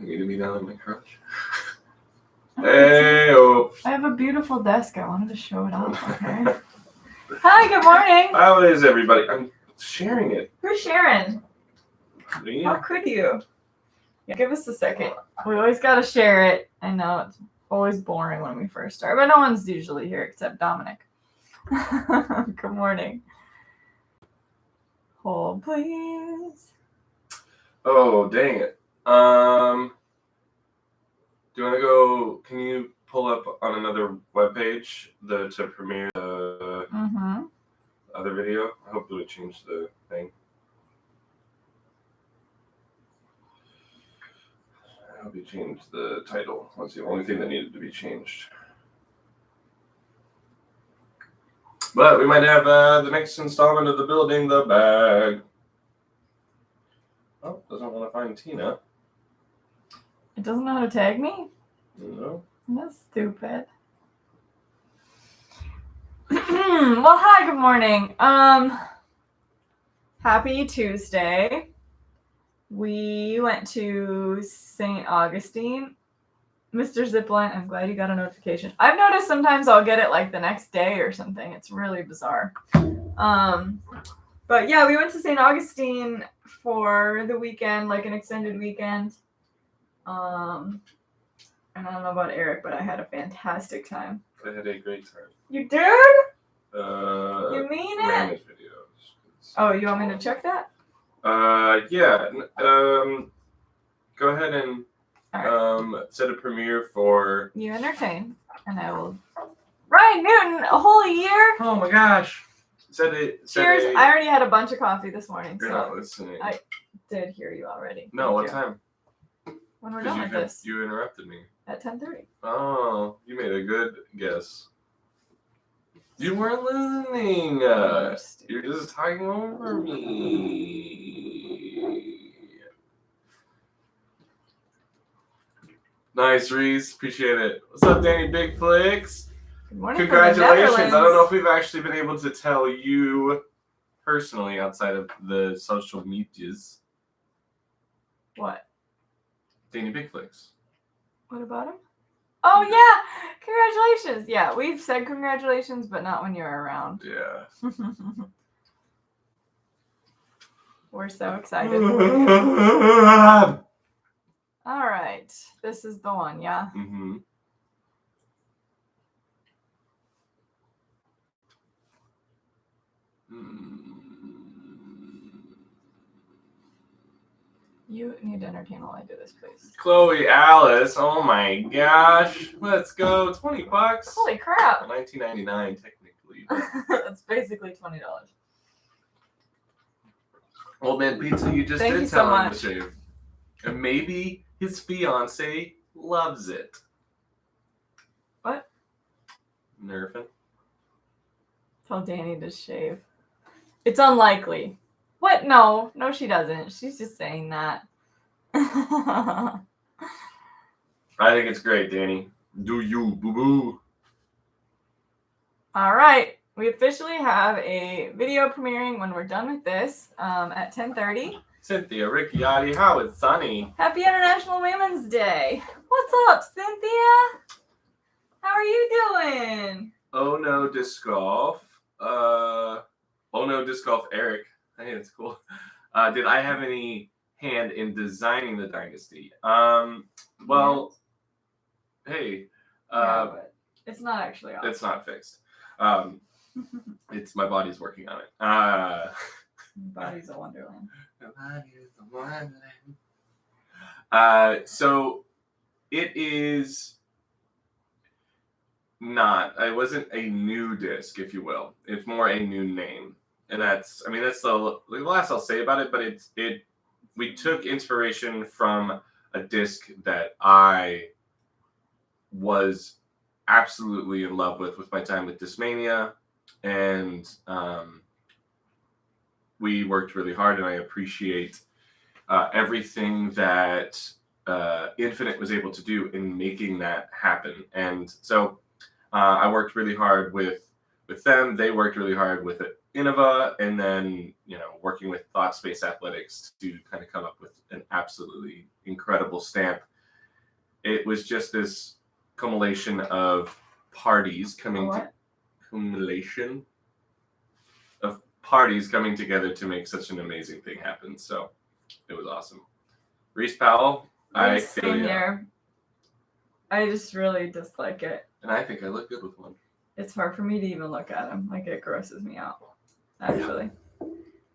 You need to be down on my crotch. Hey, oh. I have a beautiful desk. I wanted to show it off. Okay. Hi, good morning. How is everybody? I'm sharing it. Who's sharing? Me? How could you? Yeah, give us a second. We always got to share it. I know it's always boring when we first start, but no one's usually here except Dominic. Good morning. Hold, please. Oh, dang it. Do you want to go? Can you pull up on another webpage to premiere the other video? I hope it would change the thing. I hope you changed the title. That's the only thing that needed to be changed. But we might have the next installment of the Building the Bag. Oh, doesn't want to find Tina. It doesn't know how to tag me? No. That's stupid. Well, hi, good morning. Happy Tuesday. We went to St. Augustine. Mr. Zipline, I'm glad you got a notification. I've noticed sometimes I'll get it like the next day or something. It's really bizarre. But yeah, we went to St. Augustine for the weekend, like an extended weekend. And I don't know about Eric, but I had a fantastic time. I had a great time. You did? You mean it? Videos. Oh, you want me to check that? Yeah. Go ahead and set a premiere for You Entertain, and I will. Ryan Newton, a whole year? Oh my gosh. Cheers. I already had a bunch of coffee this morning, You're so not listening. I did hear you already. No, what time? When we're done with this. You interrupted me. At 10:30. Oh, you made a good guess. You weren't listening. You're just talking over me. Nice, Reese. Appreciate it. What's up, Danny Big Flicks? Good morning. Congratulations. I don't know if we've actually been able to tell you personally outside of the social medias. What? Danny Big Flicks. What about him? Oh, yeah. Congratulations. Yeah, we've said congratulations, but not when you're around. Yeah. We're so excited for you. All right. This is the one, yeah? Mm-hmm. You need to entertain while I do this, please. Chloe Alice, oh my gosh. Let's go. $20. Holy crap. $19.99 technically. That's basically $20. Old Man Pizza, you just did tell him to shave. And maybe his fiance loves it. What? Nerfing. Tell Danny to shave. It's unlikely. What? No, she doesn't. She's just saying that. I think it's great, Danny. Do you, boo-boo. All right. We officially have a video premiering when we're done with this at 10:30. Cynthia Ricciotti, how is Sunny? Happy International Women's Day. What's up, Cynthia? How are you doing? Oh no, disc golf. Oh no, disc golf, Eric. I think it's cool. Did I have any hand in designing the dynasty? Well, hey. Yeah, but it's not actually awesome. It's not fixed. It's my body's working on it. Body's a wonderland. The body is a wonderland. So it is not. It wasn't a new disc, if you will. It's more a new name. And that's the last I'll say about it, but we took inspiration from a disc that I was absolutely in love with my time with Discmania, and we worked really hard, and I appreciate everything that Infinite was able to do in making that happen. And so I worked really hard with them. They worked really hard with it. Innova, and then working with Thought Space Athletics to kind of come up with an absolutely incredible stamp it was just this accumulation of parties coming What? accumulation of parties coming together to make such an amazing thing happen. So it was awesome. Reese Powell, I feel Same you. here. I just really dislike it. And I think I look good with one. It's hard for me to even look at him. Like, it grosses me out, actually.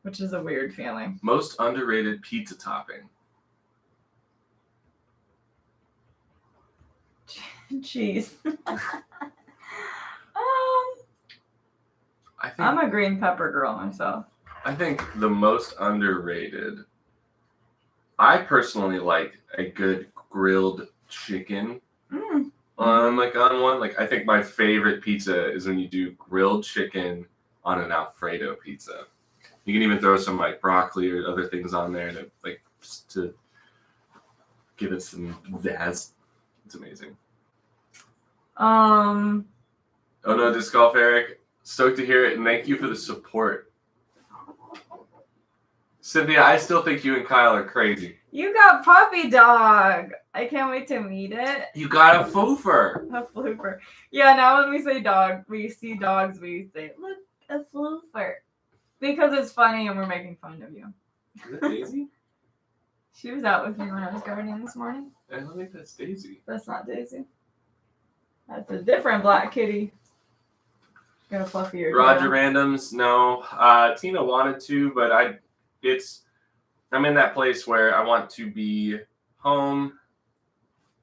Which is a weird feeling. Most underrated pizza topping. Cheese. I think I'm a green pepper girl myself. I think the most underrated. I personally like a good grilled chicken. On one. Like, I think my favorite pizza is when you do grilled chicken on an Alfredo pizza. You can even throw some like broccoli or other things on there to to give it some zazz. It's amazing. Oh no, disc golf, Eric. Stoked to hear it, and thank you for the support. Cynthia, I still think you and Kyle are crazy. You got puppy dog. I can't wait to meet it. You got a foofer. A floofer. Yeah, now when we say dog, we see dogs, we say, look, a floofer. Because it's funny and we're making fun of you. Is that Daisy? She was out with me when I was gardening this morning. I don't think that's Daisy. That's not Daisy. That's a different black kitty. Got a fluffier Roger tail. Randoms, no. Tina wanted to, but I'm in that place where I want to be home,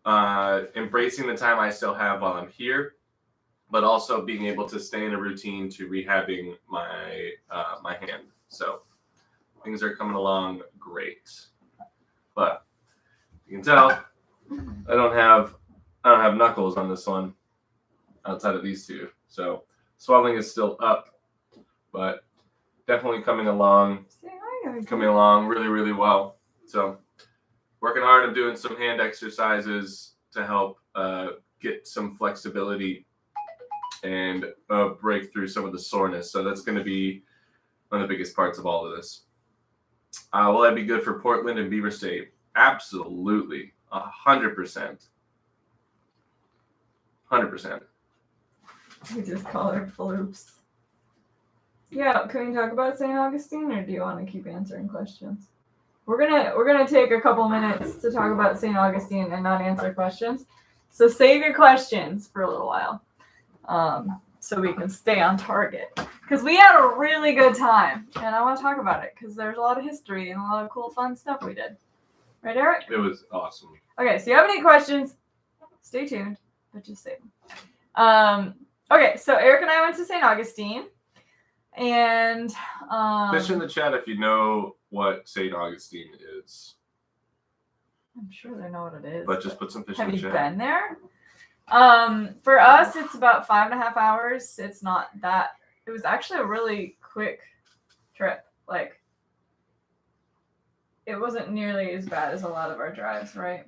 embracing the time I still have while I'm here, but also being able to stay in a routine to rehabbing my my hand. So things are coming along great, but you can tell I don't have knuckles on this one outside of these two. So swelling is still up, but definitely coming along really, really well. So working hard on doing some hand exercises to help get some flexibility and break through some of the soreness. So that's going to be one of the biggest parts of all of this. Will I be good for Portland and Beaver State? Absolutely. 100%. 100%. We just call her floops. Yeah, can we talk about St. Augustine, or do you want to keep answering questions? We're gonna take a couple minutes to talk about St. Augustine and not answer questions. So save your questions for a little while, so we can stay on target. Because we had a really good time, and I want to talk about it because there's a lot of history and a lot of cool, fun stuff we did. Right, Eric? It was awesome. Okay, so you have any questions? Stay tuned, but just save them. Okay, so Eric and I went to St. Augustine. And fish in the chat if you know what St. Augustine is. I'm sure they know what it is. But just put some fish in the chat. Have you been there? For us, it's about 5.5 hours. It's not that. It was actually a really quick trip. Like, it wasn't nearly as bad as a lot of our drives, right?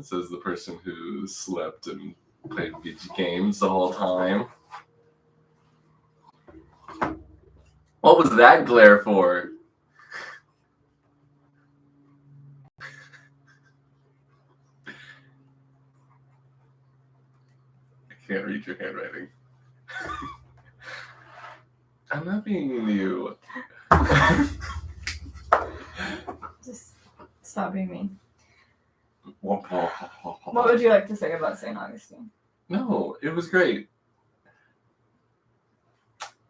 Says the person who slept and played video games the whole time. What was that glare for? I can't read your handwriting. I'm not being mean to you. Just stop being mean. What would you like to say about St. Augustine? No, it was great.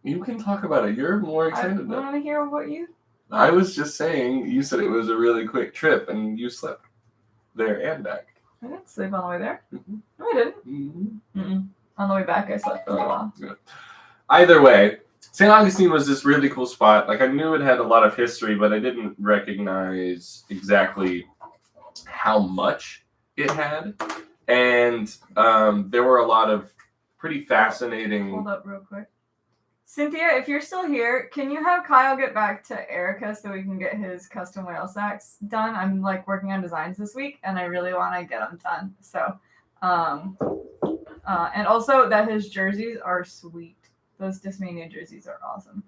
You can talk about it. You're more excited. I want to hear what you... I was just saying, you said it was a really quick trip, and you slept there and back. I didn't sleep on the way there. Mm-hmm. No, I didn't. On the way back, I slept for a little while. Yeah. Either way, St. Augustine was this really cool spot. Like, I knew it had a lot of history, but I didn't recognize exactly how much it had. And there were a lot of pretty fascinating... Hold up real quick. Cynthia, if you're still here, can you have Kyle get back to Erica so we can get his custom whale sacks done? I'm like working on designs this week, and I really want to get them done. So, and also that his jerseys are sweet. Those Discmania jerseys are awesome.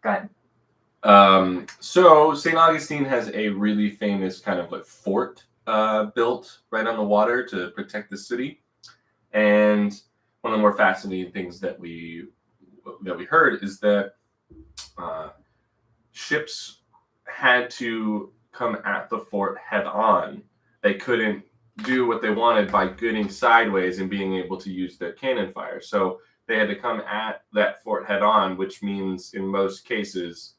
Go ahead. So St. Augustine has a really famous kind of like fort built right on the water to protect the city. And one of the more fascinating things that we heard is that ships had to come at the fort head on. They couldn't do what they wanted by getting sideways and being able to use their cannon fire. So they had to come at that fort head on, which means in most cases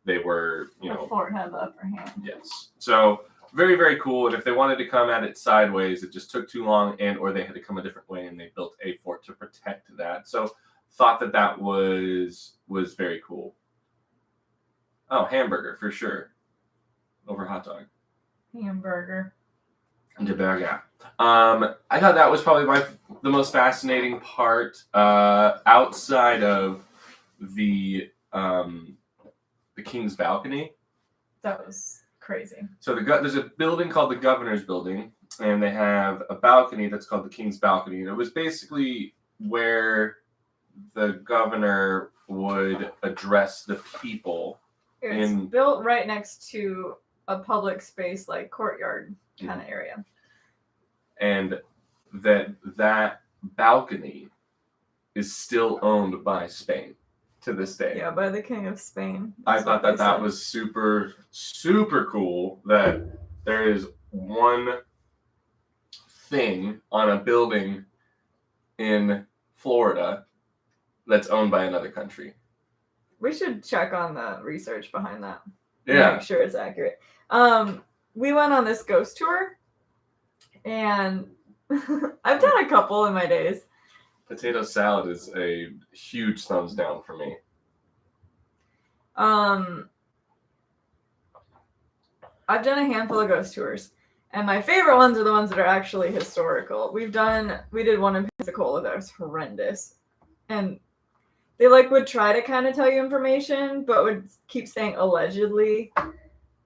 they were, The fort had the upper hand. Yes. So very, very cool. And if they wanted to come at it sideways, it just took too long, or they had to come a different way, and they built a fort to protect that. So thought that was very cool. Oh, hamburger for sure. Over hot dog. Hamburger. De burger. I thought that was probably the most fascinating part outside of the King's Balcony. That was crazy. So there's a building called the Governor's Building, and they have a balcony that's called the King's Balcony. And it was basically where the governor would address the people. It's built right next to a public space, like courtyard kind of area. And that balcony is still owned by Spain to this day. Yeah, by the King of Spain. I thought that was super, super cool that there is one thing on a building in Florida that's owned by another country. We should check on the research behind that. Yeah. Make sure it's accurate. We went on this ghost tour, and I've done a couple in my days. Potato salad is a huge thumbs down for me. I've done a handful of ghost tours, and my favorite ones are the ones that are actually historical. We did one in Pensacola that was horrendous, and they would try to kind of tell you information, but would keep saying allegedly,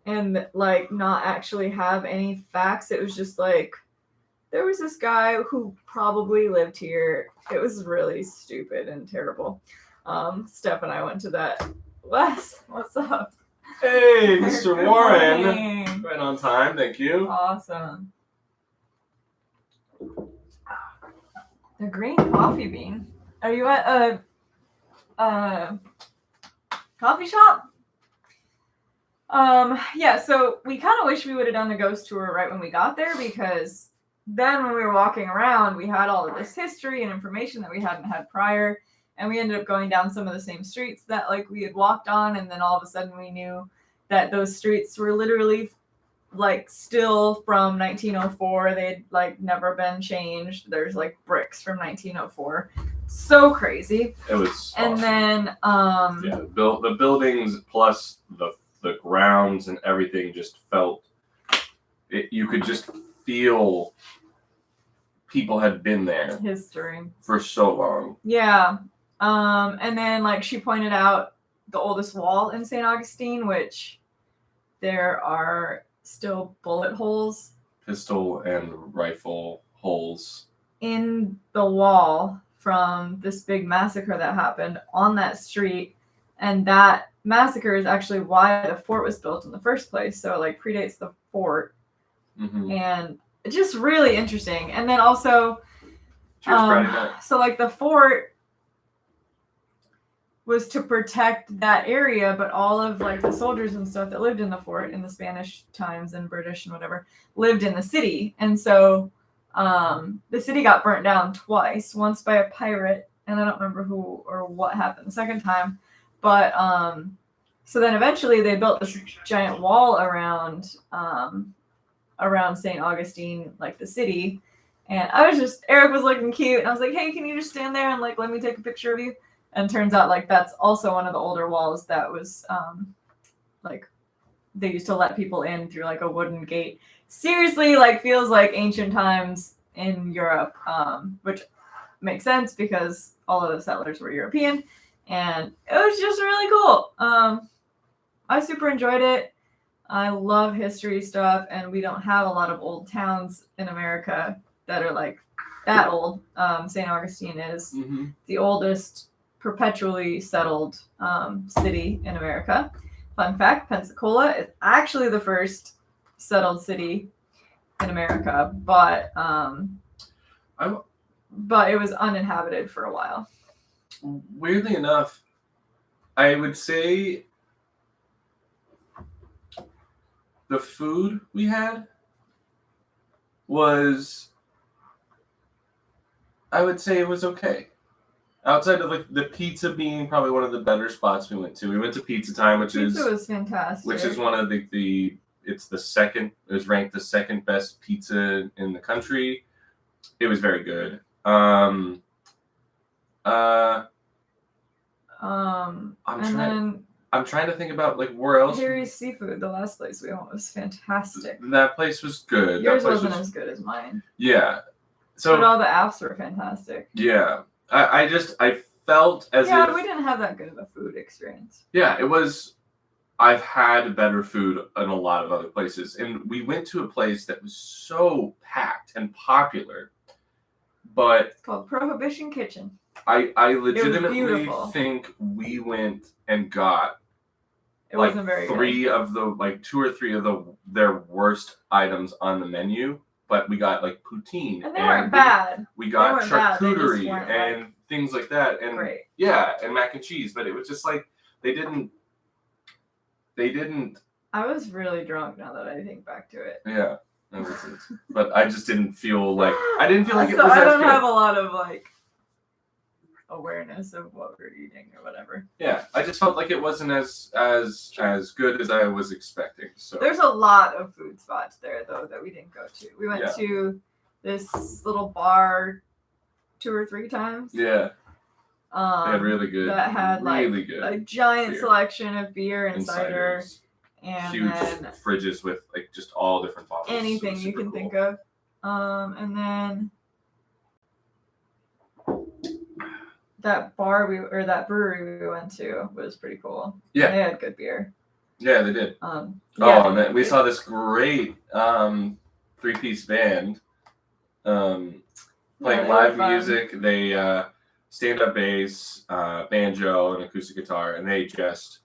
and not actually have any facts. It was just there was this guy who probably lived here. It was really stupid and terrible. Steph and I went to that. Wes, what's up? Hey, Mr. Good Warren. morning. Right on time, thank you. Awesome. The green coffee bean. Are you at a coffee shop? Yeah, so we kind of wish we would have done the ghost tour right when we got there, because then when we were walking around, we had all of this history and information that we hadn't had prior, and we ended up going down some of the same streets that we had walked on, and then all of a sudden we knew that those streets were literally still from 1904. They'd never been changed. There's bricks from 1904. So crazy. It was and awesome. Then yeah, the buildings plus the grounds and everything just felt it, you could just feel people had been there history for so long. Yeah. And then she pointed out the oldest wall in St. Augustine, which there are still bullet holes, Pistol and rifle holes in the wall from this big massacre that happened on that street. And that massacre is actually why the fort was built in the first place. So it predates the fort. Mm-hmm. And it's just really interesting. And then also, Cheers, so the fort was to protect that area, but all of the soldiers and stuff that lived in the fort in the Spanish times and British and whatever lived in the city. And so the city got burnt down twice, once by a pirate, and I don't remember who or what happened the second time. But so then eventually they built this giant wall around St. Augustine, the city. And Eric was looking cute, and I was like, hey, can you just stand there and let me take a picture of you? And turns out that's also one of the older walls that was they used to let people in through a wooden gate. Seriously, feels like ancient times in Europe, which makes sense because all of the settlers were European, and it was just really cool. I super enjoyed it. I love history stuff, and we don't have a lot of old towns in America that are that old. St. Augustine is the oldest perpetually settled city in America. Fun fact, Pensacola is actually the first settled city in America, but I'm- but it was uninhabited for a while. Weirdly enough, I would say the food we had was, I would say it was okay. Outside of like the pizza being probably one of the better spots we went to. We went to Pizza Time, Pizza was fantastic. which is one of it's the second. It was ranked the second best pizza in the country. It was very good. I'm trying to think about like where else. Harry's Seafood, the last place we went, was fantastic. That place was good. Yours wasn't as good as mine. Yeah. So but all the apps were fantastic. Yeah. I felt as if we didn't have that good of a food experience. Yeah, it was. I've had better food in a lot of other places, and we went to a place that was so packed and popular, but it's called Prohibition Kitchen. I legitimately think we went and got it wasn't very good. Two or three of their worst items on the menu, but we got like poutine and they weren't bad. We got charcuterie and things like that, and great. Yeah, and mac and cheese, but it was just like they didn't. I was really drunk now that I think back to it. Yeah, but I just didn't feel like it was I as good. I don't have a lot of like awareness of what we're eating or whatever. Yeah, I just felt like it wasn't as good as I was expecting. So there's a lot of food spots there though that we didn't go to. We went to this little bar 2 or 3 times. Yeah. They had really good. That had really like good a giant selection of beer and cider, and huge then fridges with like just all different bottles. Anything you can think of, and then that brewery we went to was pretty cool. Yeah, they had good beer. Yeah, they did. And then we saw this great 3-piece band playing live music. They stand-up bass, banjo, and acoustic guitar, and they just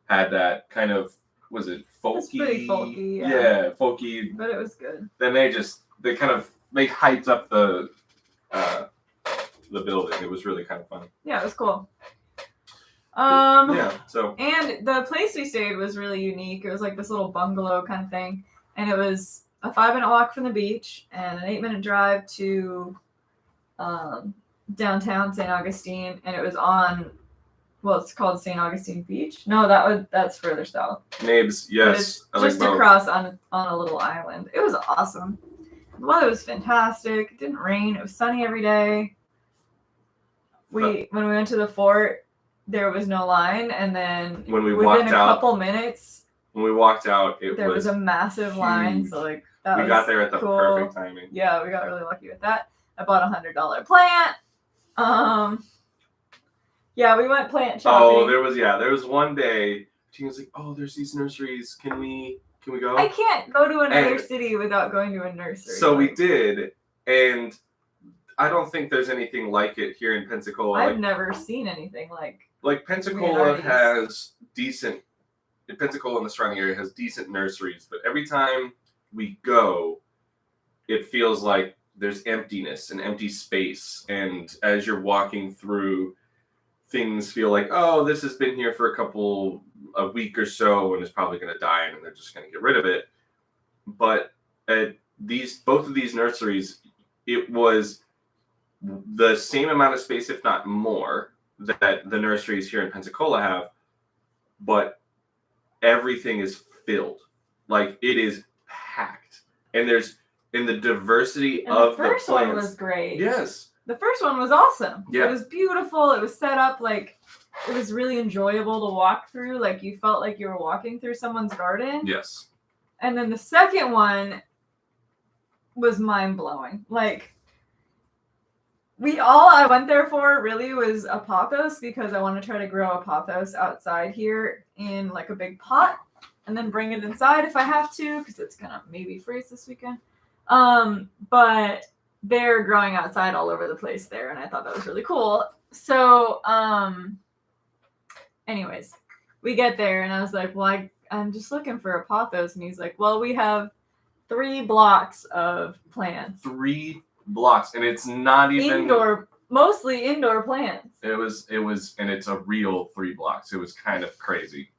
had that kind of, was it folky? It's pretty folky, yeah, folky. But it was good. Then they hyped up the building. It was really kind of fun. Yeah, it was cool. So and the place we stayed was really unique. It was like this little bungalow kind of thing, and it was a 5-minute walk from the beach and an 8-minute drive to downtown St. Augustine, and it was on, it's called St. Augustine Beach. No, that's further south. Nabes, yes. Just across on a little island. It was awesome. The weather was fantastic. It didn't rain. It was sunny every day. When we went to the fort, there was no line, and then within a couple minutes, when we walked out, there was a massive line. So like we got there at the perfect timing. Yeah, we got really lucky with that. I bought a $100 plant. We went plant shopping. There was one day she was like, "Oh, there's these nurseries. Can we go?" I can't go to another city without going to a nursery. So we did, and I don't think there's anything like it here in Pensacola. I've never seen anything like Pensacola has decent. Pensacola and the surrounding area has decent nurseries, but every time we go, it feels like there's emptiness and empty space, and as you're walking through, things feel like, oh, this has been here for a week or so and is probably going to die, and they're just going to get rid of it. But at both of these nurseries, it was the same amount of space, if not more, that the nurseries here in Pensacola have, but everything is filled. Like, it is packed, and the diversity of the plants. The first one was great. Yes. The first one was awesome. Yeah. It was beautiful. It was set up like it was really enjoyable to walk through. Like you felt like you were walking through someone's garden. Yes. And then the second one was mind-blowing. Like I went there for really was a pothos, because I want to try to grow a pothos outside here in like a big pot and then bring it inside if I have to, because it's gonna maybe freeze this weekend. But they're growing outside all over the place there, and I thought that was really cool. So, anyways, we get there, and I was like, well, I'm just looking for a pothos, and he's like, well, we have 3 blocks of plants. 3 blocks, and it's not even mostly indoor plants. It was, and it's a real 3 blocks. It was kind of crazy.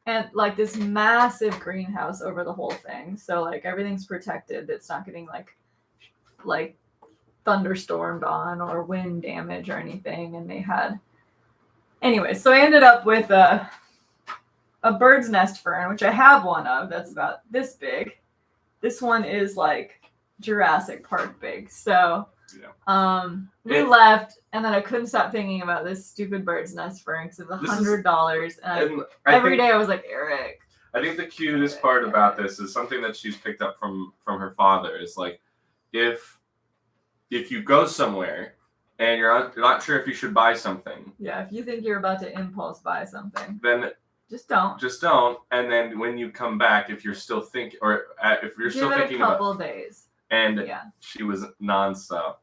And like this massive greenhouse over the whole thing, so like everything's protected. It's not getting like thunderstormed on or wind damage or anything. And they had, anyway. So I ended up with a bird's nest fern, which I have one of. That's about this big. This one is like Jurassic Park big. So we left, and then I couldn't stop thinking about this stupid bird's nest fern because it was $100, and every day I was like, Eric. I think the cutest part about this is something that she's picked up from her father. Is like, if you go somewhere and you're not sure if you should buy something. Yeah, if you think you're about to impulse buy something, then just don't. Just don't. And then when you come back, if you're still thinking, or if you're still thinking about, a couple days. And she was nonstop.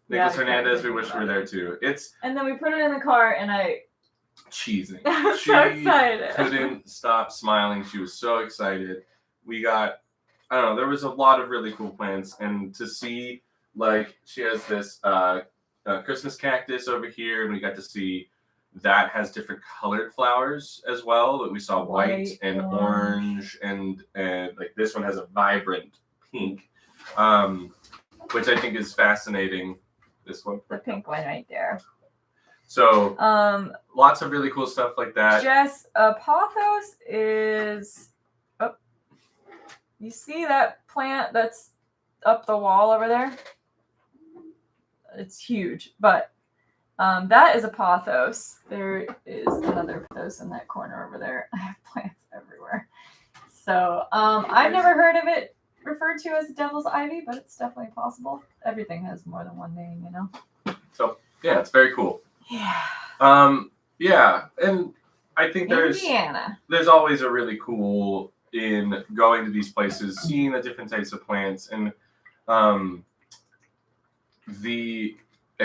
Nicholas Hernandez, we wish we were there too. And then we put it in the car, and cheesing. She so excited. Couldn't stop smiling. She was so excited. We got, I don't know, there was a lot of really cool plants, and to see, like, she has this Christmas cactus over here, and we got to see that has different colored flowers as well. That we saw white and orange, and like this one has a vibrant pink, which I think is fascinating. This one, the pink one right there. So lots of really cool stuff like that. Jess, pothos is you see that plant that's up the wall over there? It's huge, but that is a pothos. There is another pothos in that corner over there. I have plants everywhere. So I've never heard of it referred to as devil's ivy, but it's definitely possible. Everything has more than one name, you know. So yeah, it's very cool. Yeah. Yeah, and I think Indiana. there's always a really cool in going to these places, seeing the different types of plants, and I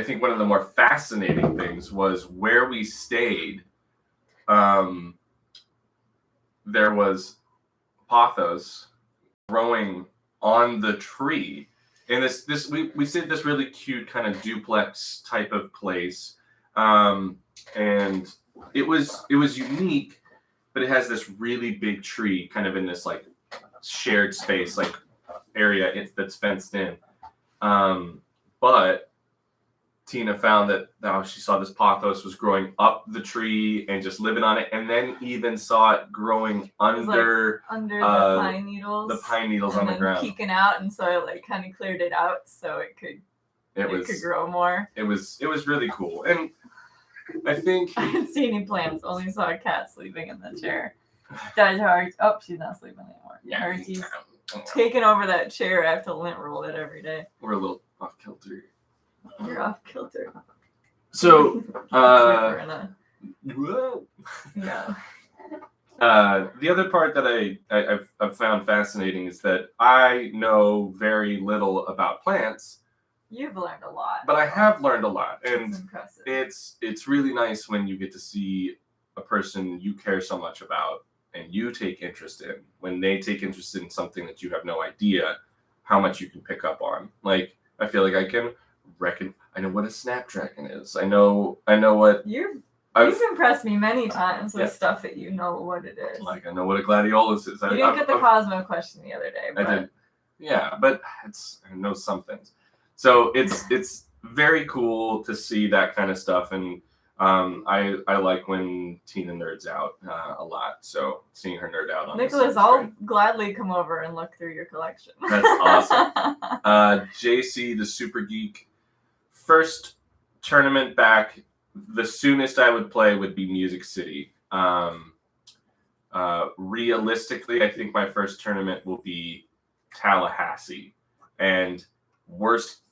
think one of the more fascinating things was where we stayed. There was pothos growing on the tree, and we stayed at this really cute kind of duplex type of place, and it was unique, but it has this really big tree kind of in this like shared space, like area that's fenced in, but Tina found that she saw this pothos was growing up the tree and just living on it, and then even saw it growing under the pine needles. The pine needles and on the ground, peeking out, and so it like kind of cleared it out so it could grow more. It was really cool, and I think I didn't see any plants. Only saw a cat sleeping in the chair. That's hard. Oh, she's not sleeping anymore. Yeah, she's taking over that chair. I have to lint roll it every day. We're a little off kilter. You're off kilter. So, whoa. Yeah. The other part that I've found fascinating is that I know very little about plants. You've learned a lot. But I have learned a lot, and impressive. It's really nice when you get to see a person you care so much about and you take interest in, when they take interest in something that you have no idea how much you can pick up on. Like, I feel like I can I know what a snapdragon is. I know what you've impressed me many times with stuff that you know what it is. Like, I know what a gladiolus is. You didn't get the Cosmo question the other day. But... I did. Yeah, but I know some things. So it's very cool to see that kind of stuff, and I like when Tina nerds out a lot. So seeing her nerd out on Nicholas, I'll gladly come over and look through your collection. That's awesome. JC, the super geek. First tournament back, the soonest I would play would be Music City. Realistically, I think my first tournament will be Tallahassee, and worst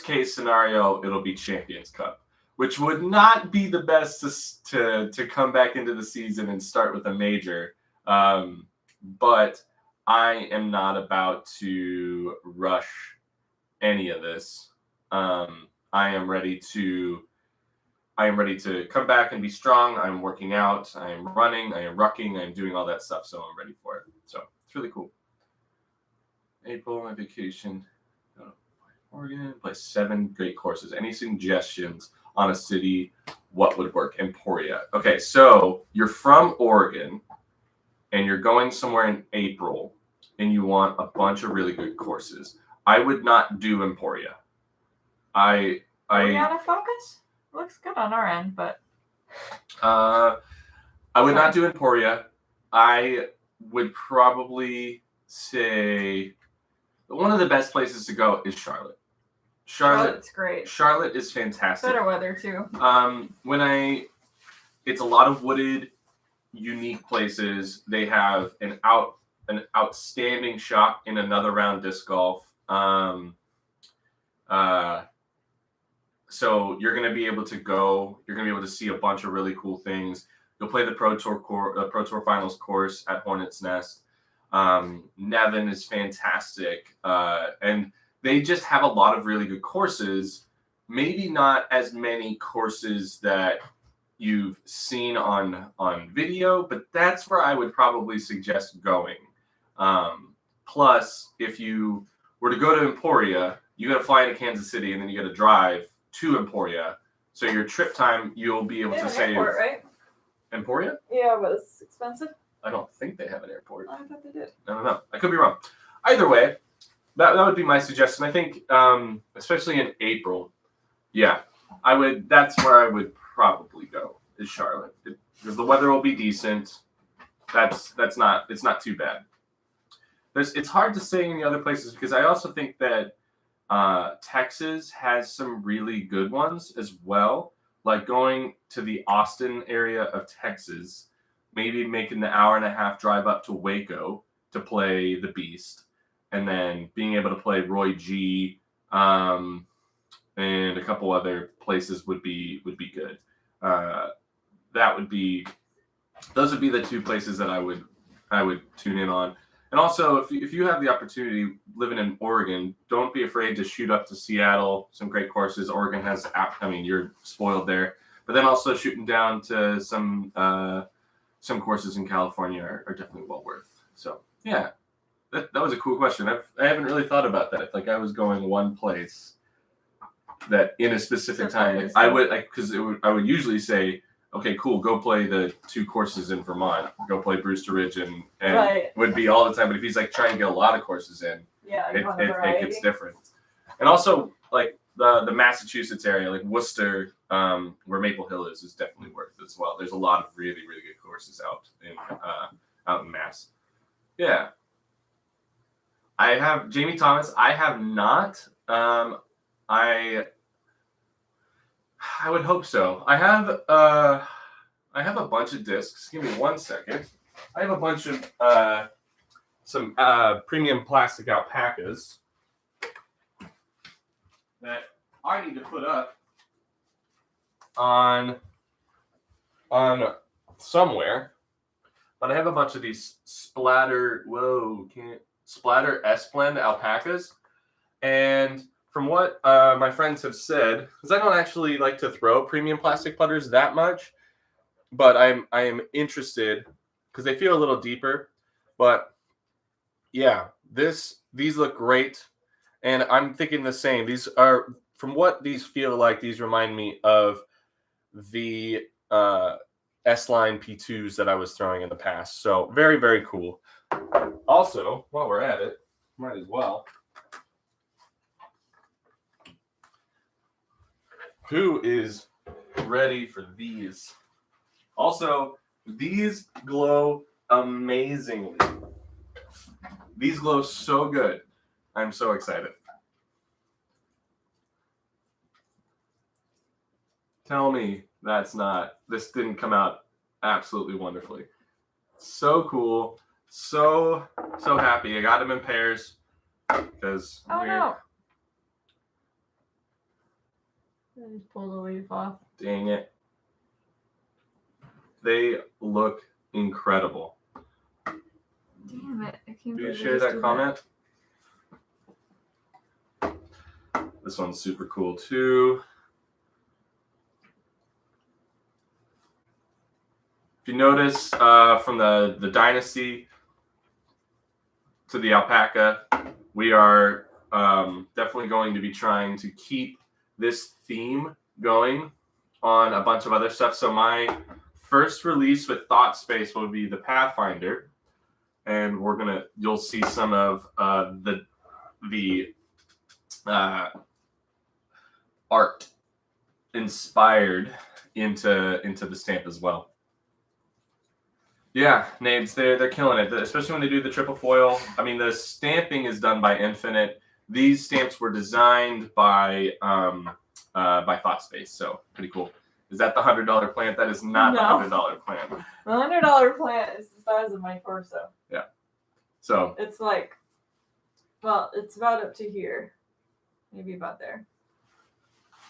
case scenario, it'll be Champions Cup, which would not be the best to come back into the season and start with a major. But I am not about to rush any of this. I am ready to come back and be strong. I'm working out. I am running. I am rucking. I'm doing all that stuff. So I'm ready for it. So it's really cool. April, my vacation. Go to Oregon, play 7 great courses. Any suggestions on a city? What would work? Emporia. Okay, so you're from Oregon, and you're going somewhere in April, and you want a bunch of really good courses. I would not do Emporia. Are we out of focus? Looks good on our end, but I would not do Emporia. I would probably say one of the best places to go is Charlotte. Charlotte's great. Charlotte is fantastic. Better weather too. It's a lot of wooded, unique places. They have an outstanding shop in another round disc golf. So you're going to be able to go. You're going to be able to see a bunch of really cool things. You'll play the Pro Tour Finals course at Hornets Nest. Nevin is fantastic, and they just have a lot of really good courses. Maybe not as many courses that you've seen on video, but that's where I would probably suggest going. Plus, if you were to go to Emporia, you got to fly into Kansas City, and then you got to drive to Emporia. So your trip time, you'll be able to save. Airport, right? Emporia? Yeah, but it's expensive. I don't think they have an airport. I thought they did. I don't know. I could be wrong. Either way, that would be my suggestion. I think, especially in April, yeah, I would. That's where I would probably go. Is Charlotte, because the weather will be decent. It's not too bad. It's hard to say in the other places because I also think that Texas has some really good ones as well. Like going to the Austin area of Texas, maybe making the 1.5-hour drive up to Waco to play the Beast, and then being able to play Roy G. And a couple other places would be good. Those would be the 2 places that I would tune in on. And also, if you have the opportunity living in Oregon, don't be afraid to shoot up to Seattle. Some great courses. Oregon has, you're spoiled there. But then also shooting down to some courses in California are definitely well worth. So yeah, that was a cool question. I haven't really thought about that. If like I was going one place that in a specific time, I would usually say, okay, cool, go play the 2 courses in Vermont. Go play Brewster Ridge and Right. would be all the time. But if he's like trying to get a lot of courses in, Yeah, it gets different. And also like the Massachusetts area, like Worcester, where Maple Hill is definitely worth it as well. There's a lot of really, really good courses out in Mass. Yeah. I have Jamie Thomas. I have not. I would hope so. I have a bunch of discs. Give me 1 second. I have a bunch of some premium plastic alpacas that I need to put up on somewhere. But I have a bunch of these Splatter S-Blend alpacas, and from what my friends have said, because I don't actually like to throw premium plastic putters that much, but I am interested because they feel a little deeper. But yeah, these look great, and I'm thinking the same. These are, from what these feel like, these remind me of the S-Line P2s that I was throwing in the past. So very, very cool. Also, while we're at it, might as well. Who is ready for these? Also, these glow amazingly. These glow so good. I'm so excited. Tell me this didn't come out absolutely wonderfully. So cool. So happy. I got them in pairs because no. I just pulled the leaf off. Dang it. They look incredible. Damn it. I can't Do you believe share that comment? This one's super cool too. If you notice from the Dynasty to the alpaca we are definitely going to be trying to keep this theme going on a bunch of other stuff. So my first release with Thought Space will be the Pathfinder, and you'll see some of the art inspired into the stamp as well. Yeah, Nades, they're killing it, especially when they do the triple foil. I mean, the stamping is done by Infinite. These stamps were designed by Thought Space, so pretty cool. Is that the $100 plant? That is not the $100 plant. The $100 plant is the size of my torso. Yeah. So it's like, well, it's about up to here, maybe about there.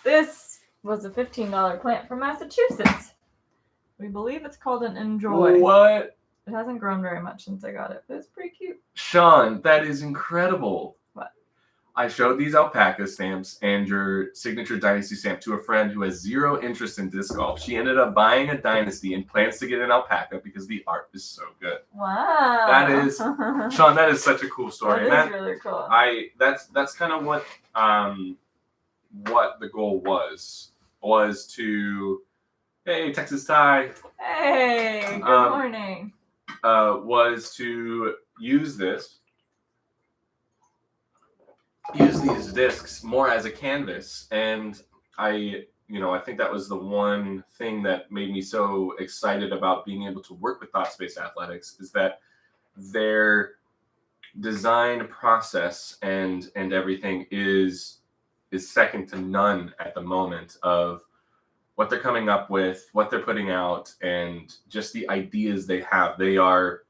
This was a $15 plant from Massachusetts. We believe it's called an Enjoy. What? It hasn't grown very much since I got it, but it's pretty cute. Sean, that is incredible. What? I showed these alpaca stamps and your signature Dynasty stamp to a friend who has zero interest in disc golf. She ended up buying a Dynasty and plans to get an alpaca because the art is so good. Wow. That is, Sean, that is such a cool story. That is really cool. That's kind of what the goal was to, hey, Texas Ty. Hey, good morning. Was to use these discs more as a canvas. And I think that was the one thing that made me so excited about being able to work with Thought Space Athletics, is that their design process and everything is second to none at the moment of what they're coming up with, what they're putting out, and just the ideas they have. They're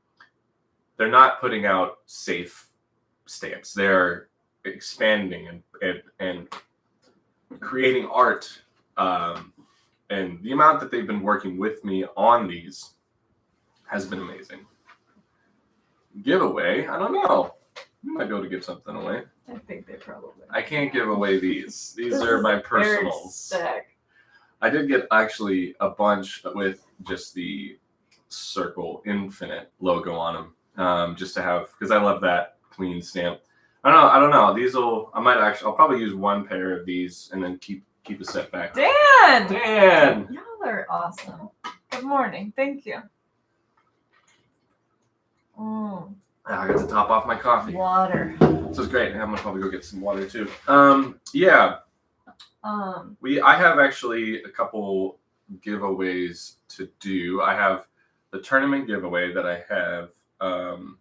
not putting out safe stamps. They're expanding and creating art. And the amount that they've been working with me on these has been amazing. Giveaway, I don't know. You might be able to give something away. I think they probably. I can't give away these. These are my personals. Sick. I did get actually a bunch with just the Circle Infinite logo on them, just to have, because I love that clean stamp. I don't know. I'll probably use one pair of these and then keep a set back. Dan! Y'all are awesome. Good morning. Thank you. I got to top off my coffee. Water. This is great. I'm gonna probably go get some water too. Yeah. I have actually a couple giveaways to do. I have the tournament giveaway that I have. Tournament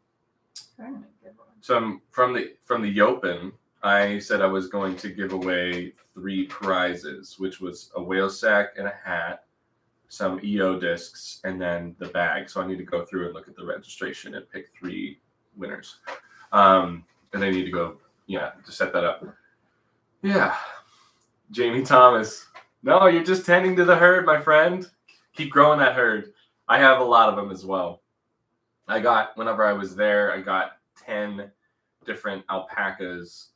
giveaway. Some from the Open. I said I was going to give away 3 prizes, which was a whale sack and a hat, some EO discs, and then the bag. So I need to go through and look at the registration and pick 3 winners. And I need to go, to set that up. Yeah. Jamie Thomas. No, you're just tending to the herd, my friend. Keep growing that herd. I have a lot of them as well. Whenever I was there, I got 10 different alpacas,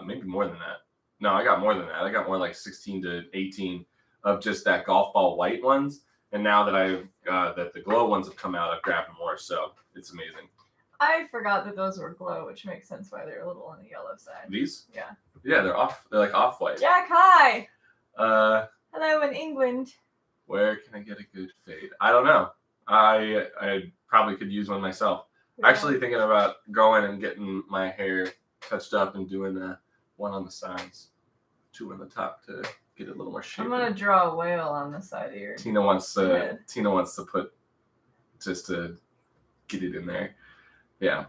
maybe more than that. No, I got more than that. I got more like 16 to 18 of just that golf ball white ones. And now that that the glow ones have come out, I've grabbed more. So it's amazing. I forgot that those were glow, which makes sense why they're a little on the yellow side. These? Yeah. Yeah, they're like off-white. Jack, hi. Hello in England. Where can I get a good fade? I don't know. I probably could use one myself. Yeah. Actually thinking about going and getting my hair touched up and doing one on the sides, 2 on the top to get it a little more shape. I'm gonna draw a whale on the side of your. Tina wants to put just to get it in there. Yeah.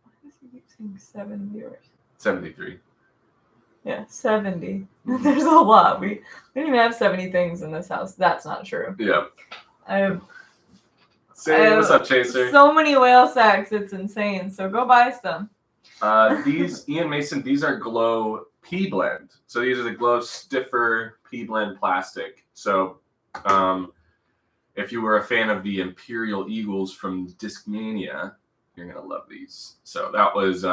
Why does he keep saying 7 viewers? 73. Yeah, 70. There's a lot. We don't even have 70 things in this house. That's not true. Yeah. Say what's up, Chaser? So many whale sacks, it's insane. So go buy some. These, Ian Mason, these are Glow P Blend. So these are the Glow Stiffer P Blend plastic. So if you were a fan of the Imperial Eagles from Discmania, you're gonna love these. So that was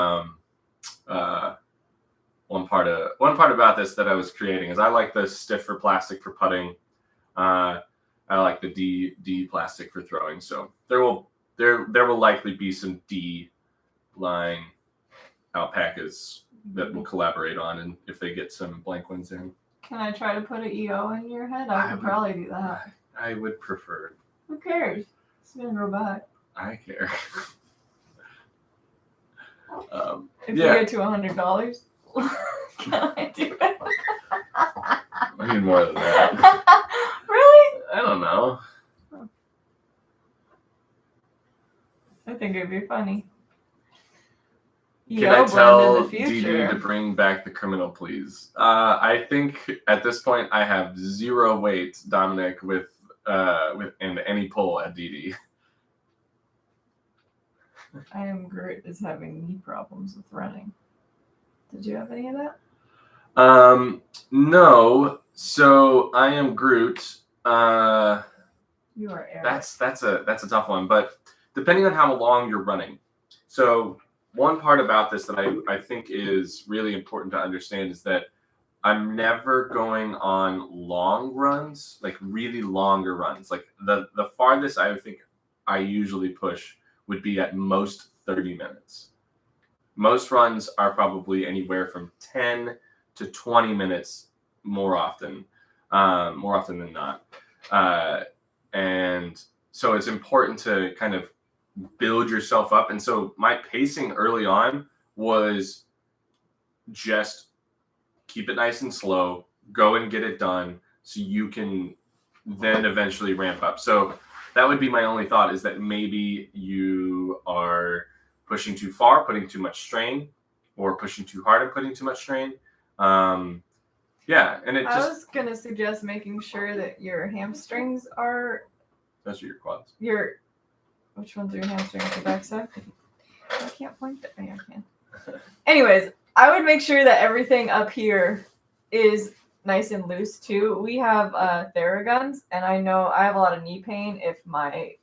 one part about this that I was creating is I like the stiffer plastic for putting. I like the D plastic for throwing. So there there will likely be some D line alpacas that we'll collaborate on, and if they get some blank ones in. Can I try to put an EO in your head? I could probably do that. I would prefer. Who cares? It's gonna grow back. I care. If we get to $100, can I do it? I need more than that. Really? I don't know. I think it'd be funny. Can I tell Dee Dee to bring back the criminal, please? I think at this point I have 0 weight, Dominic, with and any pull at Dee. I am Groot is having knee problems with running. Did you have any of that? No. So I am Groot. You are Eric. That's a tough one, but depending on how long you're running. So one part about this that I think is really important to understand is that I'm never going on long runs, like really longer runs. Like the farthest I think I usually push would be at most 30 minutes. Most runs are probably anywhere from 10 to 20 minutes more often than not. And so it's important to kind of build yourself up. And so my pacing early on was just keep it nice and slow, go and get it done so you can then eventually ramp up. So that would be my only thought, is that maybe you are pushing too far, putting too much strain, or pushing too hard and putting too much strain. And it I was going to suggest making sure that your hamstrings are... Those are your quads. Which ones are your hamstrings? The backside? I can't point that. Yeah, I can. Anyways, I would make sure that everything up here is nice and loose too. We have Theraguns, and I know I have a lot of knee pain if my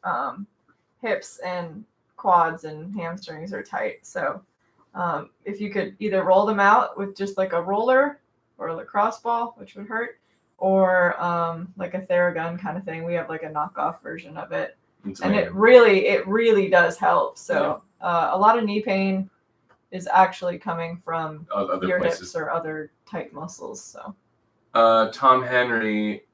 hips and quads and hamstrings are tight. So if you could either roll them out with just like a roller or a lacrosse ball, which would hurt, or like a Theragun kind of thing. We have like a knockoff version of it. And it really does help. So a lot of knee pain is actually coming from your hips or other tight muscles. So Tom Henry.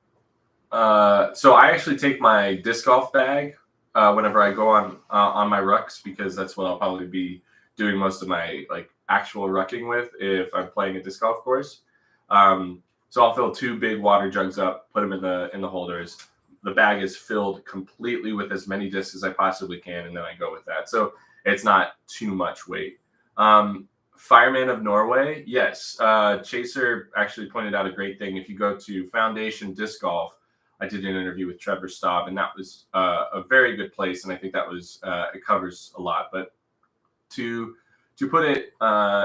So I actually take my disc golf bag whenever I go on my rucks, because that's what I'll probably be doing most of my like actual rucking with if I'm playing a disc golf course. So I'll fill 2 big water jugs up, put them in the holders. The bag is filled completely with as many discs as I possibly can, and then I go with that. So it's not too much weight. Fireman of Norway, yes. Chaser actually pointed out a great thing. If you go to Foundation Disc Golf, I did an interview with Trevor Staub, and that was a very good place, and I think that was it covers a lot. But to put it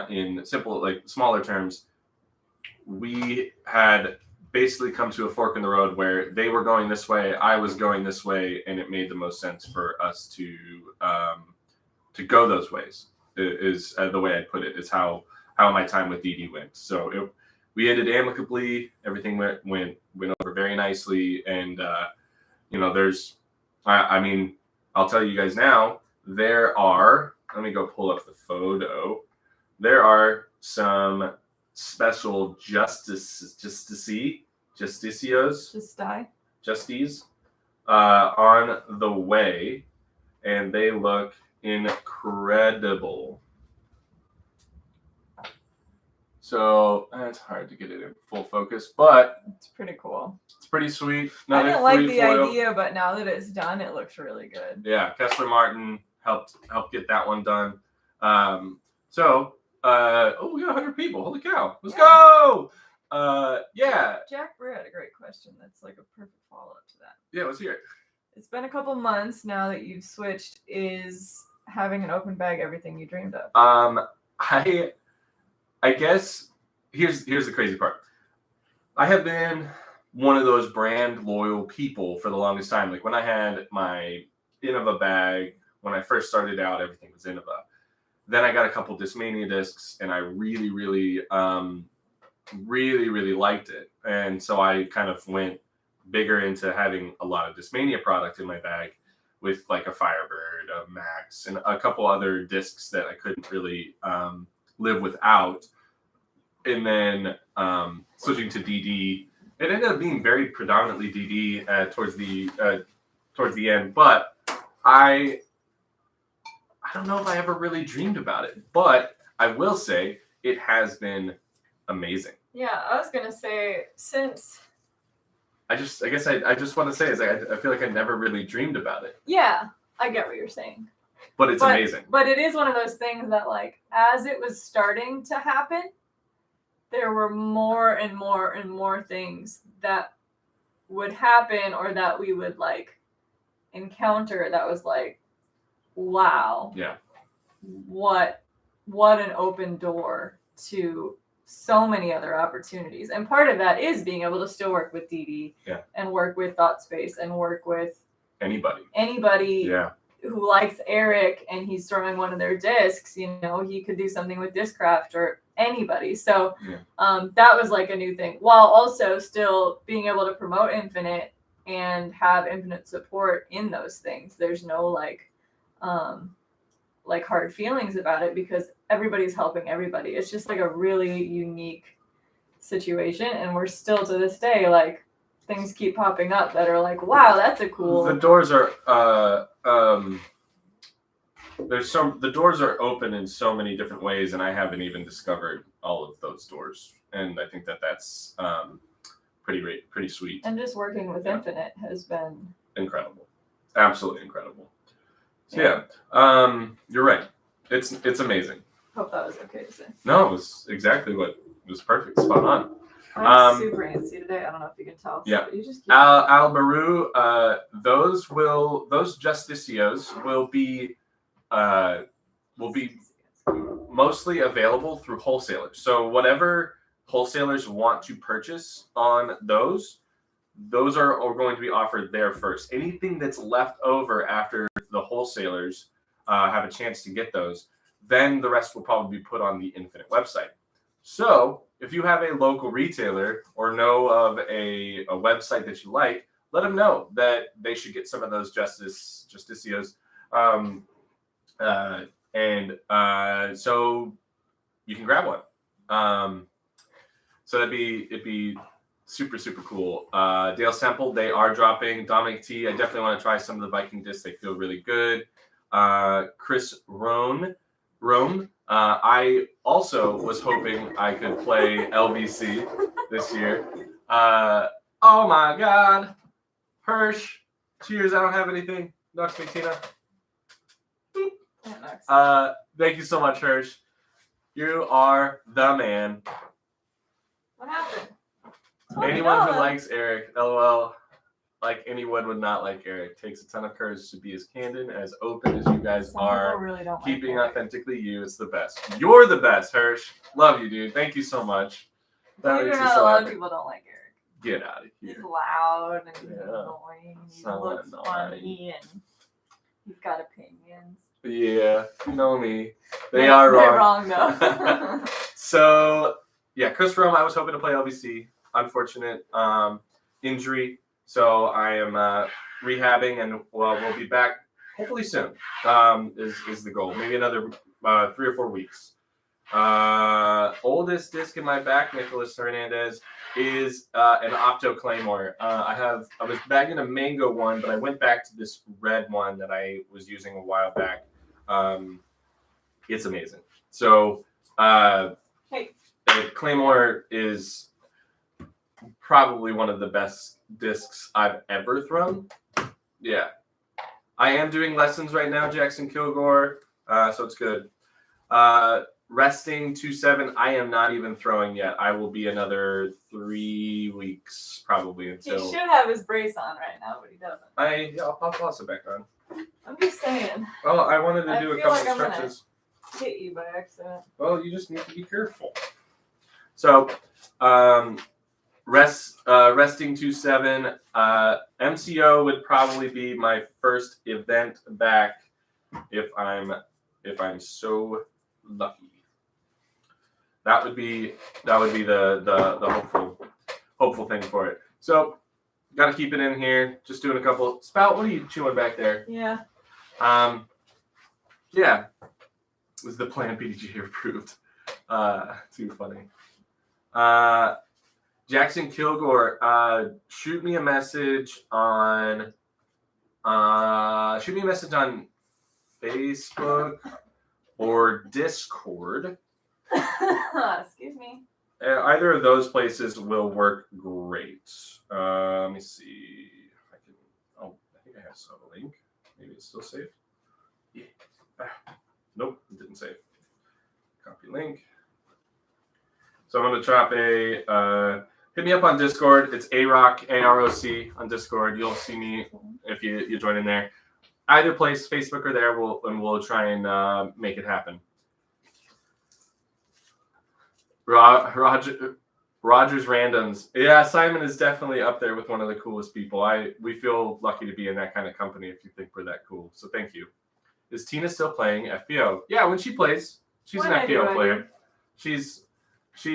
in simple, like smaller terms, we had basically come to a fork in the road where they were going this way, I was going this way, and it made the most sense for us to go those ways. Is the way I put it, is how my time with Dee went. So we ended amicably. Everything went over very nicely, and I mean, I'll tell you guys now. There are. Let me go pull up the photo. There are some special justicios on the way, and they look incredible. So it's hard to get it in full focus, but it's pretty cool. It's pretty sweet. I didn't like the idea, but now that it's done, it looks really good. Yeah, Kessler Martin helped get that one done. We got 100 people. Holy cow. Let's go. Jack Brewer had a great question. That's like a perfect follow-up to that. Yeah, let's hear it. It's been a couple months now that you've switched. Is having an open bag everything you dreamed of? I guess here's the crazy part. I have been one of those brand loyal people for the longest time. Like when I had my Innova bag, when I first started out, everything was Innova. Then I got a couple Discmania discs, and I really, really, really liked it. And so I kind of went bigger into having a lot of Discmania product in my bag. with like a Firebird, a Max, and a couple other discs that I couldn't really live without. And then switching to DD, it ended up being very predominantly DD towards the end. But I don't know if I ever really dreamed about it. But I will say it has been amazing. Yeah, I was gonna say since. I guess I just want to say is I feel like I never really dreamed about it. Yeah, I get what you're saying. But it's amazing. But it is one of those things that, like, as it was starting to happen, there were more and more and more things that would happen or that we would, like, encounter that was like, wow. Yeah. What an open door to so many other opportunities. And part of that is being able to still work with DD and work with ThoughtSpace and work with anybody who likes Eric and he's throwing one of their discs. You know, he could do something with Discraft or anybody. So that was like a new thing, while also still being able to promote Infinite and have Infinite support in those things. There's no like hard feelings about it because everybody's helping everybody. It's just like a really unique situation, and we're still to this day like things keep popping up that are like, wow, that's a cool. The doors are the doors are open in so many different ways, and I haven't even discovered all of those doors, and I think that's pretty sweet. And just working with Infinite has been incredible, absolutely incredible. So you're right. It's amazing. Hope that was okay to say. No, it was exactly what was perfect, spot on. I'm super antsy today. I don't know if you can tell. Yeah. You just keep Al Baru, those Justicios will be mostly available through wholesalers. So whatever wholesalers want to purchase on those are going to be offered there first. Anything that's left over after the wholesalers have a chance to get those, then the rest will probably be put on the Infinite website. So if you have a local retailer or know of a website that you like, let them know that they should get some of those Justicios. So you can grab one. So it'd be super, super cool. Dale Semple, they are dropping. Dominic T, I definitely want to try some of the Viking discs. They feel really good. Chris Roan, I also was hoping I could play LVC this year. Oh my God. Hirsch, cheers. I don't have anything. Nux Tina. Thank you so much, Hirsch. You are the man. What happened? Anyone who likes Eric, LOL, like anyone would not like Eric. Takes a ton of courage to be as candid, as open as you guys are. Really don't keeping like authentically you. It's the best. You're the best, Hirsch. Love you, dude. Thank you so much. That makes me so happy. A lot of people don't like Eric. Get out of here. He's loud and he's annoying. He looks funny and he's got opinions. Yeah, you know me. They're wrong though. So, yeah, Chris Rome, I was hoping to play LVC. Unfortunate injury. So I am rehabbing, and we'll be back hopefully soon. Is the goal? Maybe another 3 or 4 weeks. Oldest disc in my back, Nicholas Hernandez, is an Opto Claymore. I was bagging a mango one, but I went back to this red one that I was using a while back. It's amazing. So Claymore is probably one of the best discs I've ever thrown. Yeah. I am doing lessons right now, Jackson Kilgore, so it's good. Resting 2-7, I am not even throwing yet. I will be another 3 weeks probably until. He should have his brace on right now, but he doesn't. I'll toss it back on. I'm just saying. Well, I wanted to do a couple stretches. Hit you by accident. Well, you just need to be careful. So, resting 2-7. MCO would probably be my first event back if I'm so lucky. That would be the hopeful thing for it. So got to keep it in here. Just doing a couple. Spout, what are you chewing back there? Yeah. Yeah. Was the plan PDG approved? Too funny. Jackson Kilgore, shoot me a message on Facebook or Discord. Excuse me. Either of those places will work great. Let me see. I think I have a link. Maybe it's still saved. Yeah. Nope, it didn't save. Copy link. So I'm going to drop hit me up on Discord. It's AROC, AROC on Discord. You'll see me if you join in there. Either place, Facebook or there, we'll try and make it happen. Rogers Randoms. Yeah, Simon is definitely up there with one of the coolest people. We feel lucky to be in that kind of company if you think we're that cool. So thank you. Is Tina still playing FBO? Yeah, when she plays, she's an FBO player. She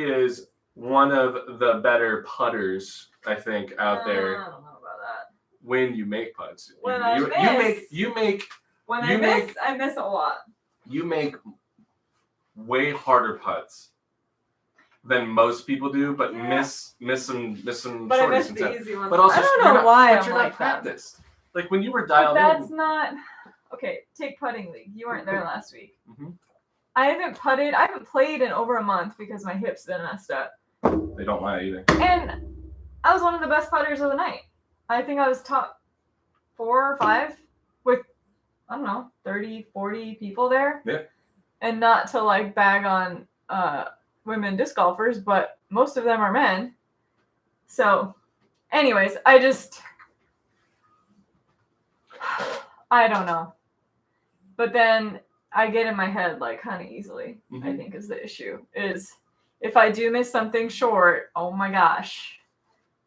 is one of the better putters, I think, out there. I don't know about that. When you make putts, When I miss a lot. You make way harder putts than most people do, but miss some But I shorties miss sometimes. the easy ones. But also, I don't know why I'm you're like not that. practiced. Like when you were dialed That's in. not okay. Take putting league. You weren't there last week. Mm-hmm. I haven't played in over a month because my hips been messed up. They don't lie either. And I was one of the best putters of the night. I think I was top 4 or 5 with, I don't know, 30, 40 people there. Yeah. And not to like bag on women disc golfers, but most of them are men. So anyways, I don't know. But then I get in my head like kind of easily, I think is the issue. Is if I do miss something short, oh my gosh,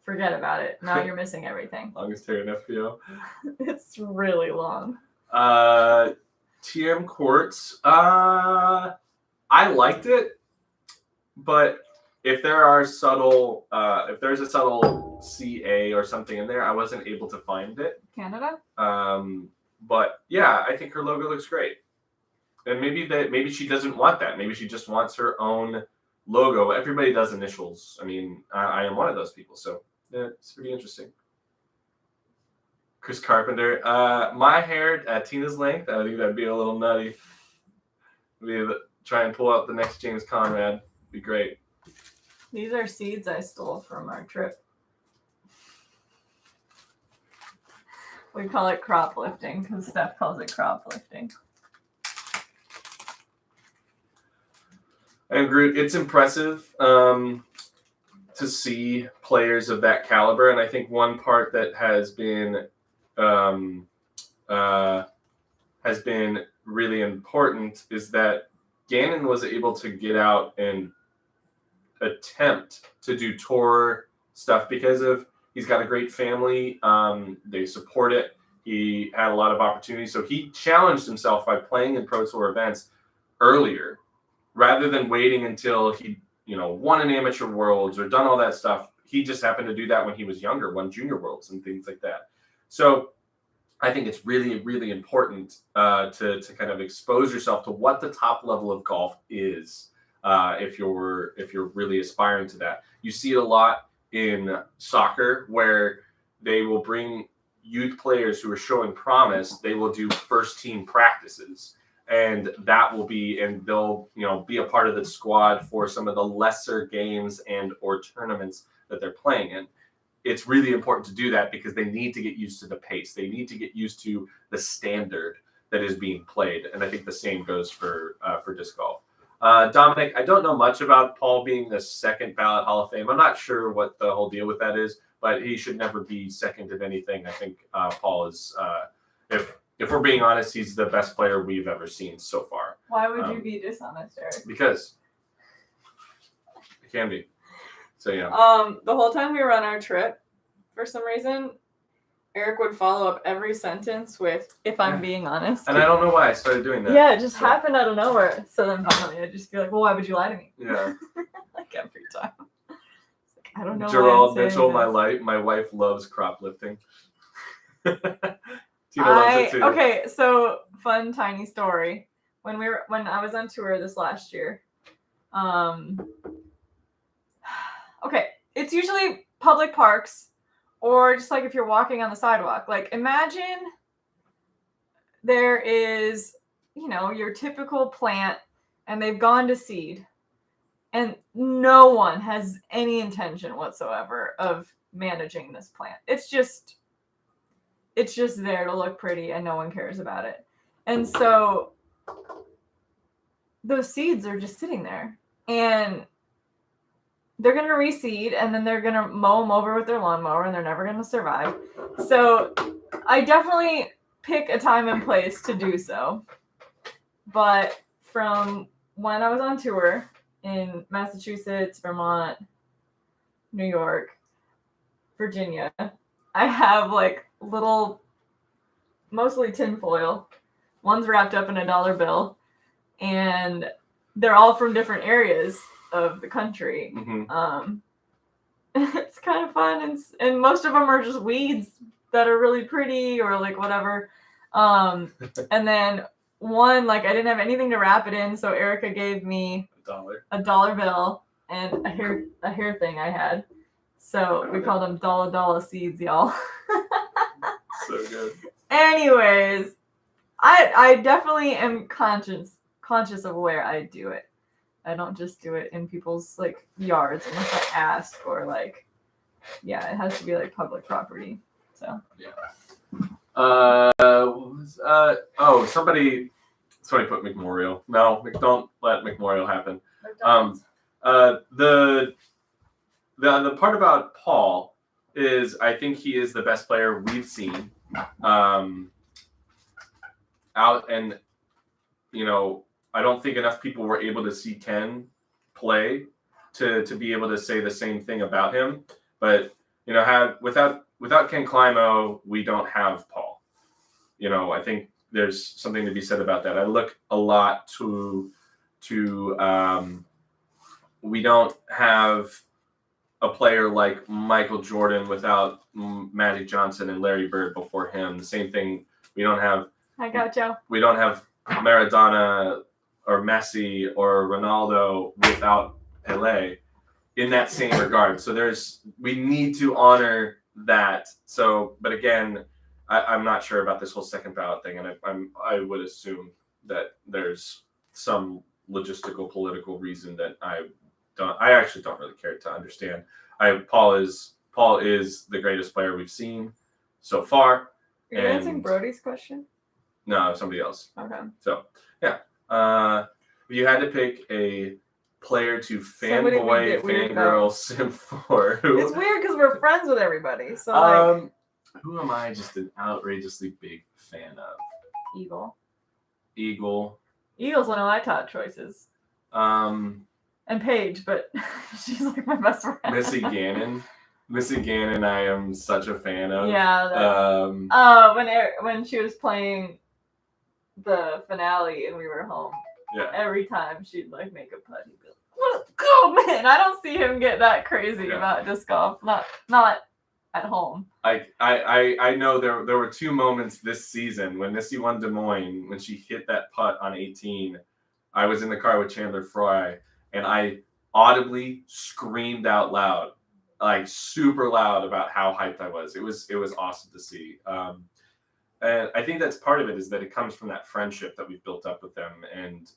forget about it. Now you're missing everything. Longest hair in FPO. It's really long. TM Quartz. I liked it, but if there's a subtle CA or something in there, I wasn't able to find it. Canada? But yeah, I think her logo looks great. And maybe she doesn't want that. Maybe she just wants her own logo. Everybody does initials. I mean, I am one of those people, so yeah, it's pretty interesting. Chris Carpenter, my hair at Tina's length, I think that'd be a little nutty. Try and pull out the next James Conrad. Be great. These are seeds I stole from our trip. We call it crop lifting because Steph calls it crop lifting. And Groot, it's impressive to see players of that caliber, and I think one part that has been really important is that Gannon was able to get out and attempt to do tour stuff because of he's got a great family. They support it. He had a lot of opportunities, so he challenged himself by playing in Pro Tour events earlier, rather than waiting until he, won an Amateur Worlds or done all that stuff. He just happened to do that when he was younger, won Junior Worlds and things like that. So I think it's really, really important to kind of expose yourself to what the top level of golf is if you're really aspiring to that. You see it a lot in soccer where they will bring youth players who are showing promise. They will do first team practices. And they'll be a part of the squad for some of the lesser games and or tournaments that they're playing in. It's really important to do that because they need to get used to the pace. They need to get used to the standard that is being played. And I think the same goes for disc golf. Dominic, I don't know much about Paul being the second ballot Hall of Fame. I'm not sure what the whole deal with that is, but he should never be second in anything. I think Paul is, if we're being honest, he's the best player we've ever seen so far. Why would you be dishonest, Eric? Because it can be. So yeah. The whole time we were on our trip, for some reason, Eric would follow up every sentence with "if I'm being honest." And I don't know why I started doing that. Yeah, it just happened out of nowhere. So then finally I'd just be like, well, why would you lie to me? Yeah. Like every time. I don't know. Gerald why I'm Mitchell, saying my wife loves crop lifting. Tina loves it too. Okay, so fun tiny story. When I was on tour this last year, okay, it's usually public parks or just like if you're walking on the sidewalk. Like imagine there is, your typical plant and they've gone to seed and no one has any intention whatsoever of managing this plant. It's just there to look pretty and no one cares about it. And so those seeds are just sitting there and they're going to reseed and then they're going to mow them over with their lawnmower and they're never going to survive. So I definitely pick a time and place to do so. But from when I was on tour in Massachusetts, Vermont, New York, Virginia, I have like little, mostly tinfoil. One's wrapped up in a dollar bill, and they're all from different areas of the country. Mm-hmm. It's kind of fun, and most of them are just weeds that are really pretty or like whatever. And then one, like I didn't have anything to wrap it in, so Erica gave me a dollar bill and a hair thing I had. So we called them dollar seeds, y'all. So good. Anyways, I definitely am conscious of where I do it. I don't just do it in people's like yards unless I ask or like, yeah, it has to be like public property. So yeah. Somebody put McMorial. No, don't let McMorial happen. The part about Paul is I think he is the best player we've seen out, and I don't think enough people were able to see Ken play to be able to say the same thing about him. But without Ken Climo, we don't have Paul. I think there's something to be said about that. I look a lot to we don't have a player like Michael Jordan without Magic Johnson and Larry Bird before him. The same thing. We don't have. I got you. We don't have Maradona or Messi or Ronaldo without Pelé in that same regard. So we need to honor that. So, but again, I'm not sure about this whole second ballot thing, and I would assume that there's some logistical political reason that I actually don't really care to understand. Paul is the greatest player we've seen so far. Are you answering Brody's question? No, somebody else. Okay. So yeah, if you had to pick a player to fanboy, fangirl, sim for, it's weird because we're friends with everybody. So who am I just an outrageously big fan of? Eagle. Eagle's one of my top choices. And Paige, but she's like my best friend. Missy Gannon, I am such a fan of. Yeah. When she was playing the finale and we were home. Yeah. Every time she'd like make a putt, he'd be like, "Let's go, man!" I don't see him get that crazy about disc golf. Not at home. I know there were two moments this season when Missy won Des Moines when she hit that putt on 18. I was in the car with Chandler Fry and I audibly screamed out loud, like super loud, about how hyped I was. It was awesome to see. And I think that's part of it, is that it comes from that friendship that we've built up with them. And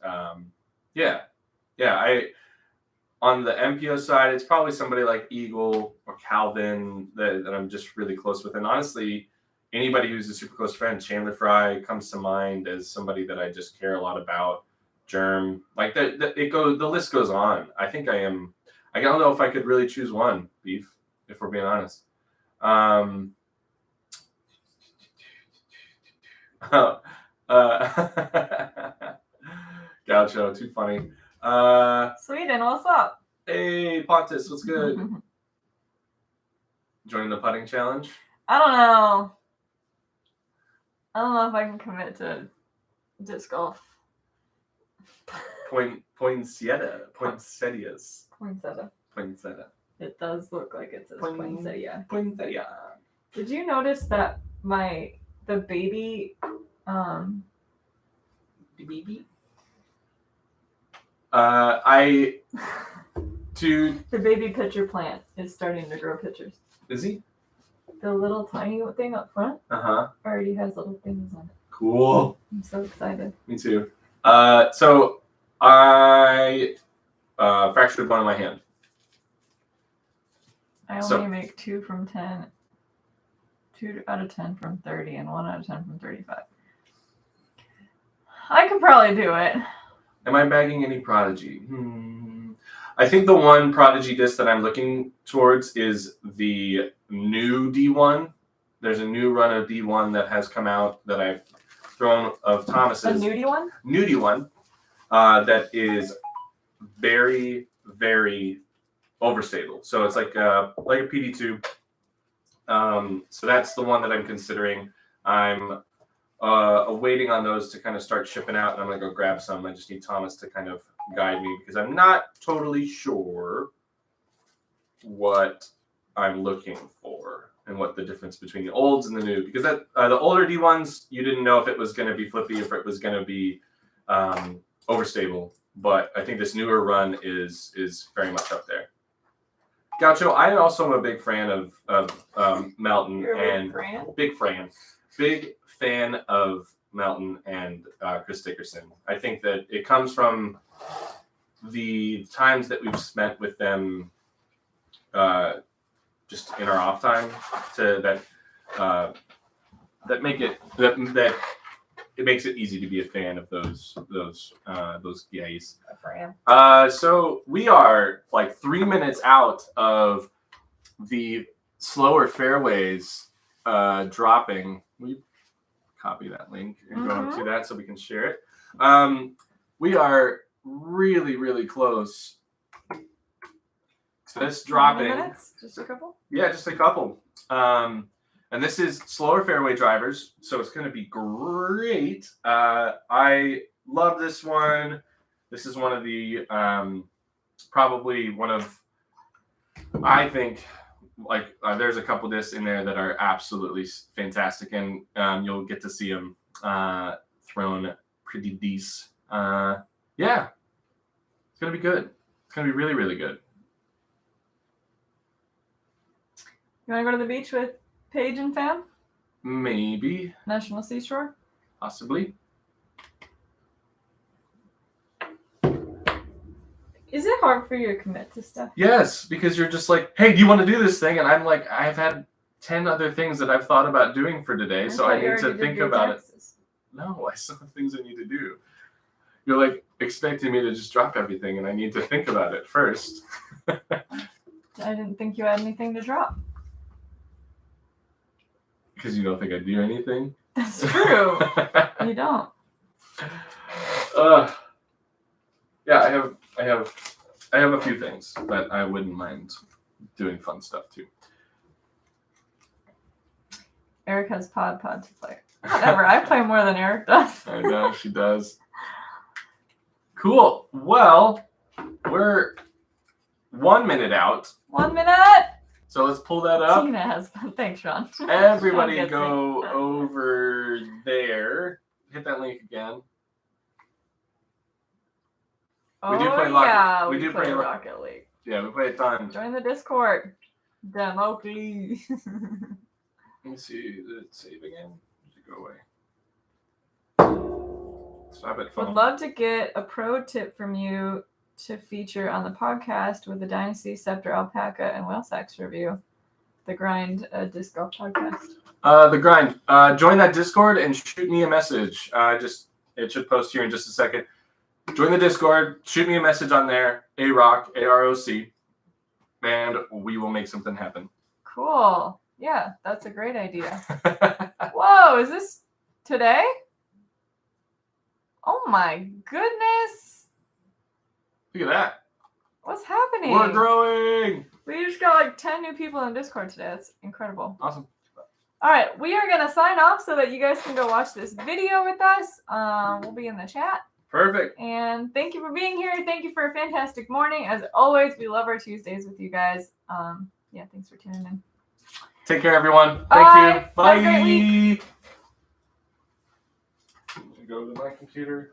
on the MPO side, it's probably somebody like Eagle or Calvin that I'm just really close with. And honestly, anybody who's a super close friend, Chandler Fry comes to mind as somebody that I just care a lot about. Germ, like the list goes on. I think I don't know if I could really choose one, Beef, if we're being honest. Gaucho, too funny. Sweden, what's up? Hey, Pontus, what's good? Joining the putting challenge? I don't know if I can commit to disc golf. Poinsettia. It does look like it says poinsettia. Poinsettia. Did you notice that the baby Baby. the baby pitcher plant is starting to grow pitchers. Is he? The little tiny thing up front already has little things on it. Cool. I'm so excited. Me too. So I fractured one of my hand. I only make 2 from 10. 2 out of 10 from 30 and 1 out of 10 from 35. I could probably do it. Am I bagging any Prodigy? I think the one Prodigy disc that I'm looking towards is the new D1. There's a new run of D1 that has come out that I've thrown of Thomas's. A nudie one? Nudie one. That is very, very overstable. So it's like a PD2. So that's the one that I'm considering. I'm waiting on those to kind of start shipping out, and I'm gonna go grab some. I just need Thomas to kind of guide me because I'm not totally sure what I'm looking for and what the difference between the olds and the new. Because that the older D1s, you didn't know if it was gonna be flippy, if it was gonna be overstable. But I think this newer run is very much up there. Gaucho, I also am a big fan of Melton and big fan of Melton and Chris Dickerson. I think that it comes from the times that we've spent with them, just in our off time, that it makes it easy to be a fan of those guys. So we are like 3 minutes out of the slower fairways dropping. We copy that link and go to that so we can share it. We are really, really close to this dropping. How many minutes? Just a couple? Yeah, just a couple. And this is slower fairway drivers, so it's going to be great. I love this one. This is one of the, probably one of, I think, like there's a couple discs in there that are absolutely fantastic, and you'll get to see them thrown pretty decent. Yeah, it's going to be good. It's going to be really, really good. You want to go to the beach with Paige and fam? Maybe. National Seashore? Possibly. Is it hard for you to commit to stuff? Yes, because you're just like, hey, do you want to do this thing? And I'm like, I've had 10 other things that I've thought about doing for today, so I need to think about it. No, I still have things I need to do. You're like expecting me to just drop everything, and I need to think about it first. I didn't think you had anything to drop. Because you don't think I do anything? That's true. You don't. Yeah, I have a few things, but I wouldn't mind doing fun stuff too. Eric has pod to play. Whatever, I play more than Eric does. I know, she does. Cool. Well, we're 1 minute out. 1 minute. So let's pull that up. Tina has fun. Thanks, Sean. Everybody go over there. Hit that link again. We do play Rocket League. Yeah, we play a ton. Join the Discord. Damn Oakley. Let me see. Did it save again? Did it go away? Stop it, phone. Would love to get a pro tip from you to feature on the podcast with the Dynasty, Scepter, Alpaca, and Whale Sax review. The Grind Disc Golf podcast. The Grind. Join that Discord and shoot me a message. It should post here in just a second. Join the Discord. Shoot me a message on there. AROC, AROC, and we will make something happen. Cool. Yeah, that's a great idea. Whoa, is this today? Oh my goodness. Look at that. What's happening? We're growing. We just got like 10 new people in Discord today. That's incredible. Awesome. All right, we are going to sign off so that you guys can go watch this video with us. We'll be in the chat. Perfect. And thank you for being here. Thank you for a fantastic morning. As always, we love our Tuesdays with you guys. Yeah, thanks for tuning in. Take care, everyone. Bye. Thank you. Bye. Have a great week. Go to my computer.